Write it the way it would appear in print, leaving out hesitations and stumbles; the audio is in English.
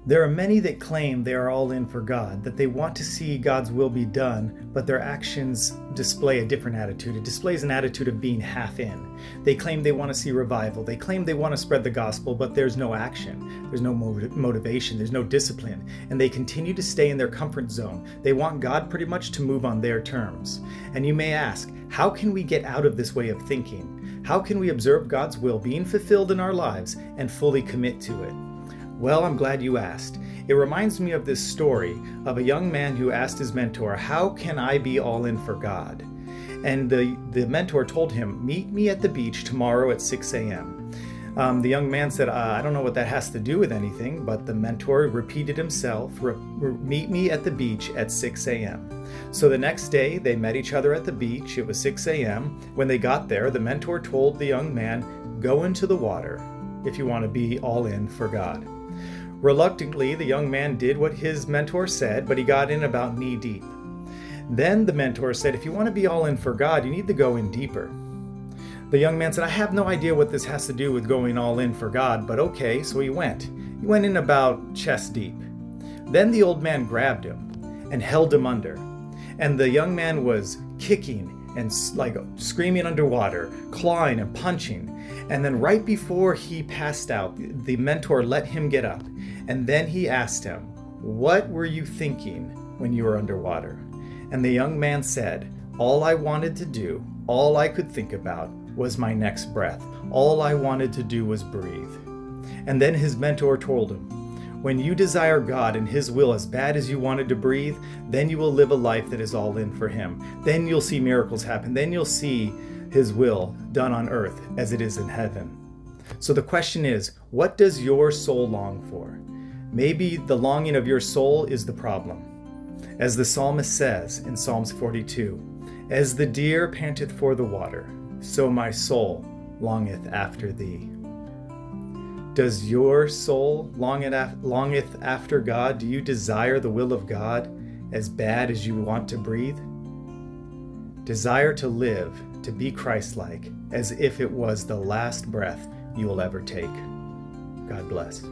There are many that claim they are all in for God, that they want to see God's will be done, but their actions display a different attitude. It displays an attitude of being half in. They claim they want to see revival. They claim they want to spread the gospel, but there's no action. There's no motivation. There's no discipline. And they continue to stay in their comfort zone. They want God pretty much to move on their terms. And you may ask, how can we get out of this way of thinking? How can we observe God's will being fulfilled in our lives and fully commit to it? Well, I'm glad you asked. It reminds me of this story of a young man who asked his mentor, how can I be all in for God? And the mentor told him, meet me at the beach tomorrow at 6 a.m. The young man said, I don't know what that has to do with anything, but the mentor repeated himself, meet me at the beach at 6 a.m. So the next day, they met each other at the beach. It was 6 a.m. When they got there, the mentor told the young man, go into the water if you want to be all in for God. Reluctantly, the young man did what his mentor said, but he got in about knee deep. Then the mentor said, if you want to be all in for God, you need to go in deeper. The young man said, I have no idea what this has to do with going all in for God, but okay, so he went. He went in about chest deep. Then the old man grabbed him and held him under. And the young man was kicking and like screaming underwater, clawing and punching. And then right before he passed out, the mentor let him get up. And then he asked him, what were you thinking when you were underwater? And the young man said, all I wanted to do, all I could think about was my next breath. All I wanted to do was breathe. And then his mentor told him, when you desire God and His will as bad as you wanted to breathe, then you will live a life that is all in for Him. Then you'll see miracles happen. Then you'll see His will done on earth as it is in heaven. So the question is, what does your soul long for? Maybe the longing of your soul is the problem. As the psalmist says in Psalms 42, as the deer panteth for the water, so my soul longeth after thee. Does your soul longeth after God? Do you desire the will of God as bad as you want to breathe? Desire to live, to be Christ-like, as if it was the last breath you will ever take. God bless.